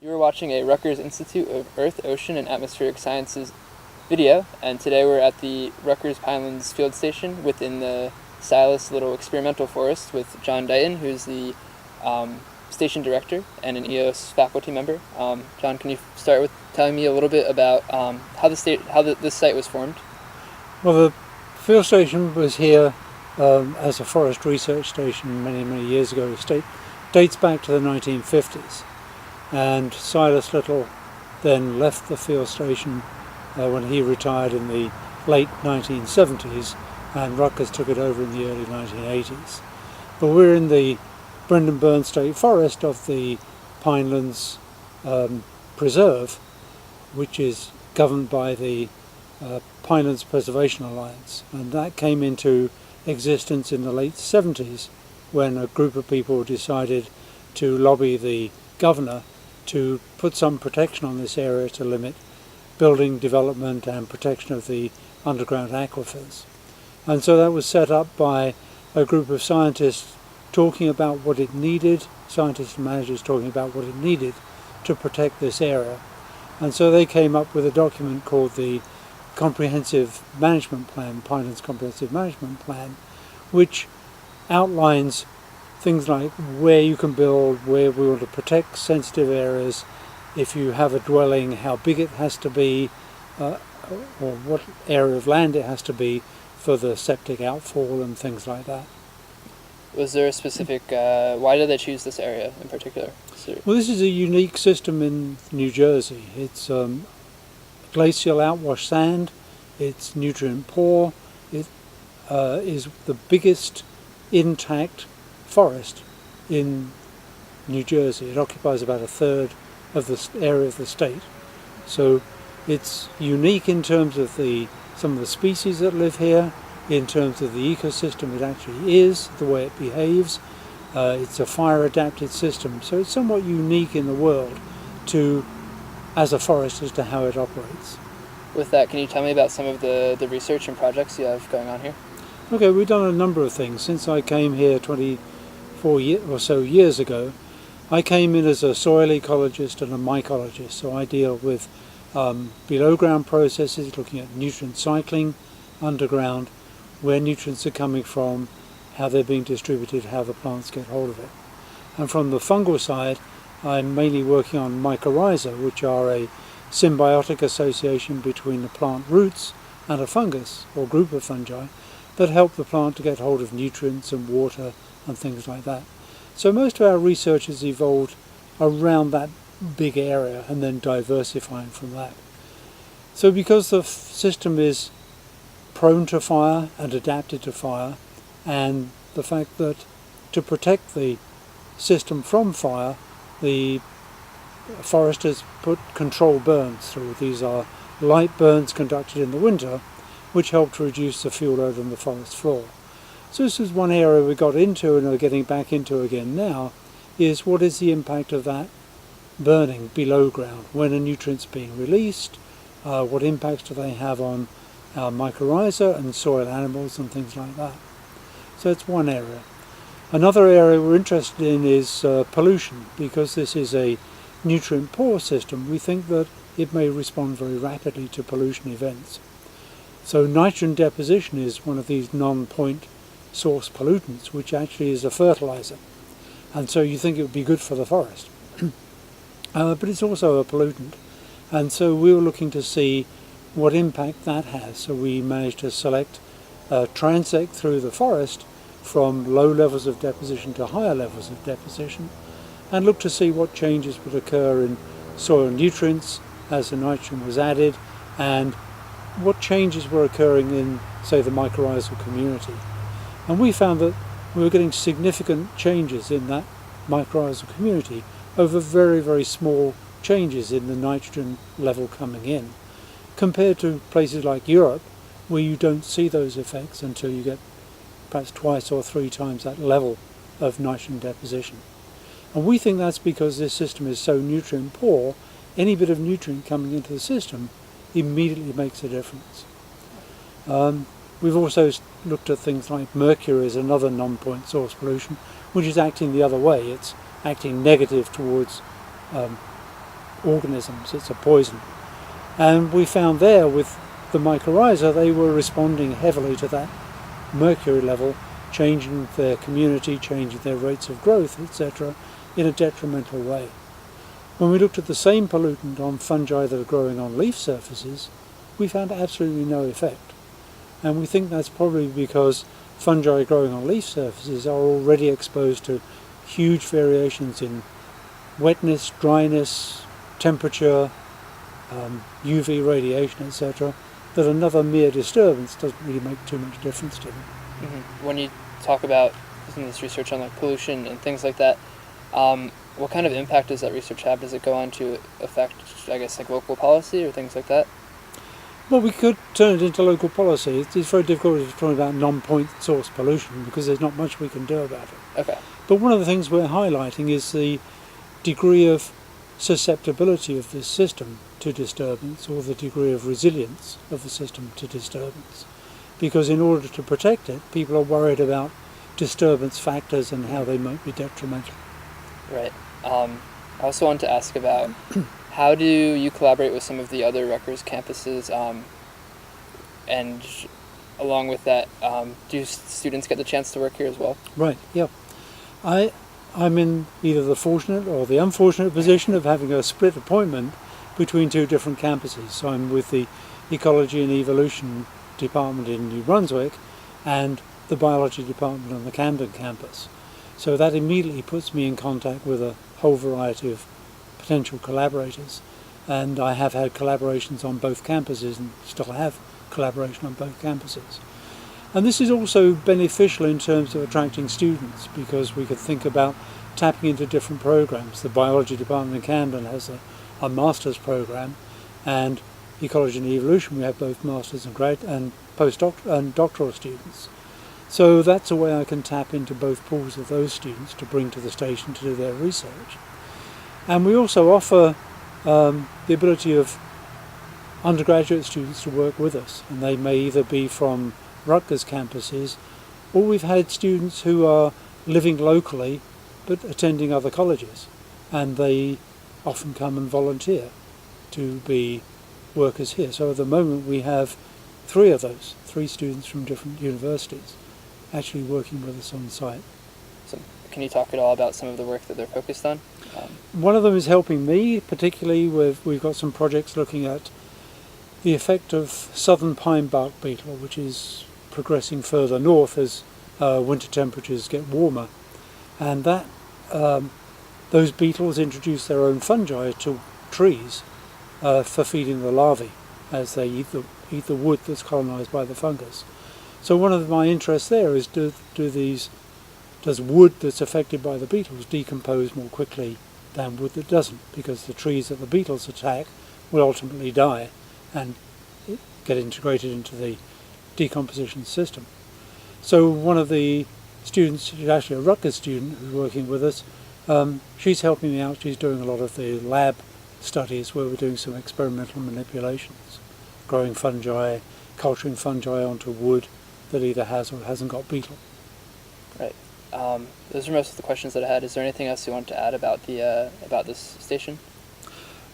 You are watching a Rutgers Institute of Earth, Ocean, and Atmospheric Sciences video, and today we're at the Rutgers Pinelands Field Station within the Silas Little Experimental Forest with John Dighton, who's the station director and an EOS faculty member. John, can you start with telling me a little bit about how this site was formed? Well, the field station was here as a forest research station many years ago. It dates back to the 1950s. And Silas Little then left the field station when he retired in the late 1970s, and Rutgers took it over in the early 1980s. But we're in the Brendan Burn State Forest of the Pinelands Preserve, which is governed by the Pinelands Preservation Alliance, and that came into existence in the late 70s when a group of people decided to lobby the governor to put some protection on this area to limit building development and protection of the underground aquifers. And so that was set up by a group of scientists talking about what it needed, scientists and managers talking about what it needed to protect this area. And so they came up with a document called the Comprehensive Management Plan, Pinelands Comprehensive Management Plan, which outlines things like where you can build, where we want to protect sensitive areas, if you have a dwelling, how big it has to be, or what area of land it has to be for the septic outfall and things like that. Was there a specific, why did they choose this area in particular? Well, this is a unique system in New Jersey. It's glacial outwash sand, it's nutrient poor, it is the biggest intact forest in New Jersey. It occupies about a third of the area of the state. So it's unique in terms of some of the species that live here, in terms of the ecosystem it actually is, the way it behaves. It's a fire adapted system, so it's somewhat unique in the world as a forest as to how it operates. With that, can you tell me about some of the research and projects you have going on here? Okay, we've done a number of things. Since I came here 24 or so years ago, I came in as a soil ecologist and a mycologist, so I deal with below ground processes, looking at nutrient cycling underground, where nutrients are coming from, how they're being distributed, how the plants get hold of it. And from the fungal side, I'm mainly working on mycorrhiza, which are a symbiotic association between the plant roots and a fungus or group of fungi that help the plant to get hold of nutrients and water and things like that. So most of our research has evolved around that big area and then diversifying from that. So because the system is prone to fire and adapted to fire, and the fact that to protect the system from fire, the foresters put controlled burns through. These are light burns conducted in the winter, which help to reduce the fuel load on the forest floor. So this is one area we got into and are getting back into again now, is what is the impact of that burning below ground? When a nutrient's being released, what impacts do they have on our mycorrhiza and soil animals and things like that? So it's one area. Another area we're interested in is pollution. Because this is a nutrient poor system, we think that it may respond very rapidly to pollution events. So nitrogen deposition is one of these non-point source pollutants, which actually is a fertilizer. And so you think it would be good for the forest. But it's also a pollutant. And so we were looking to see what impact that has. So we managed to select transect through the forest from low levels of deposition to higher levels of deposition, and look to see what changes would occur in soil nutrients as the nitrogen was added, and what changes were occurring in, say, the mycorrhizal community. And we found that we were getting significant changes in that mycorrhizal community over very small changes in the nitrogen level coming in, compared to places like Europe, where you don't see those effects until you get perhaps twice or three times that level of nitrogen deposition. And we think that's because this system is so nutrient poor, any bit of nutrient coming into the system immediately makes a difference. We've also looked at things like mercury as another non-point source pollution, which is acting the other way. It's acting negative towards organisms. It's a poison. And we found there with the mycorrhiza, they were responding heavily to that mercury level, changing their community, changing their rates of growth, etc., in a detrimental way. When we looked at the same pollutant on fungi that are growing on leaf surfaces, we found absolutely no effect. And we think that's probably because fungi growing on leaf surfaces are already exposed to huge variations in wetness, dryness, temperature, UV radiation, etc., that another mere disturbance doesn't really make too much difference to them. Mm-hmm. When you talk about some of this research on like pollution and things like that, what kind of impact does that research have? Does it go on to affect, I guess, like local policy or things like that? Well, we could turn it into local policy. It's very difficult if you're talking about non-point source pollution because there's not much we can do about it. Okay. But one of the things we're highlighting is the degree of susceptibility of this system to disturbance, or the degree of resilience of the system to disturbance. Because in order to protect it, people are worried about disturbance factors and how they might be detrimental. Right. I also wanted to ask about how do you collaborate with some of the other Rutgers campuses, and along with that, do students get the chance to work here as well? Right, yeah. I'm in either the fortunate or the unfortunate position of having a split appointment between two different campuses. So I'm with the Ecology and Evolution Department in New Brunswick and the Biology Department on the Camden campus. So that immediately puts me in contact with a whole variety of potential collaborators. And I have had collaborations on both campuses and still have collaboration on both campuses. And this is also beneficial in terms of attracting students because we could think about tapping into different programs. The Biology Department in Camden has a master's program, and Ecology and Evolution we have both masters and doctoral students. So that's a way I can tap into both pools of those students to bring to the station to do their research. And we also offer the ability of undergraduate students to work with us, and they may either be from Rutgers campuses, or we've had students who are living locally but attending other colleges, and they often come and volunteer to be workers here. So at the moment we have three students from different universities actually working with us on site. So can you talk at all about some of the work that they're focused on? One of them is helping me, particularly we've got some projects looking at the effect of southern pine bark beetle, which is progressing further north as winter temperatures get warmer, and that those beetles introduce their own fungi to trees for feeding the larvae as they eat the wood that's colonized by the fungus. So one of my interests there is does wood that's affected by the beetles decompose more quickly than wood that doesn't, because the trees that the beetles attack will ultimately die and get integrated into the decomposition system. So one of the students, she's actually a Rutgers student who's working with us, she's helping me out. She's doing a lot of the lab studies where we're doing some experimental manipulations, growing fungi, culturing fungi onto wood that either has or hasn't got beetle. Right. Those are most of the questions that I had. Is there anything else you want to add about this station?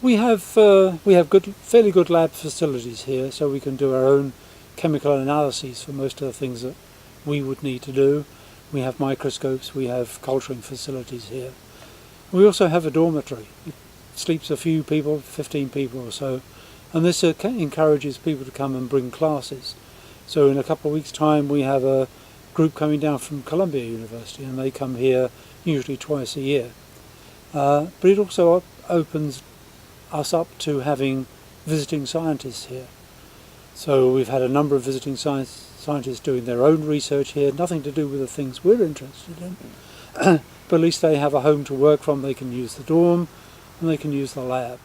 We have fairly good lab facilities here, so we can do our own chemical analyses for most of the things that we would need to do. We have microscopes, we have culturing facilities here. We also have a dormitory. It sleeps a few people, 15 people or so, and this encourages people to come and bring classes. So in a couple of weeks' time we have a group coming down from Columbia University, and they come here usually twice a year. But it also opens us up to having visiting scientists here. So we've had a number of visiting scientists doing their own research here, nothing to do with the things we're interested in, but at least they have a home to work from. They can use the dorm and they can use the lab.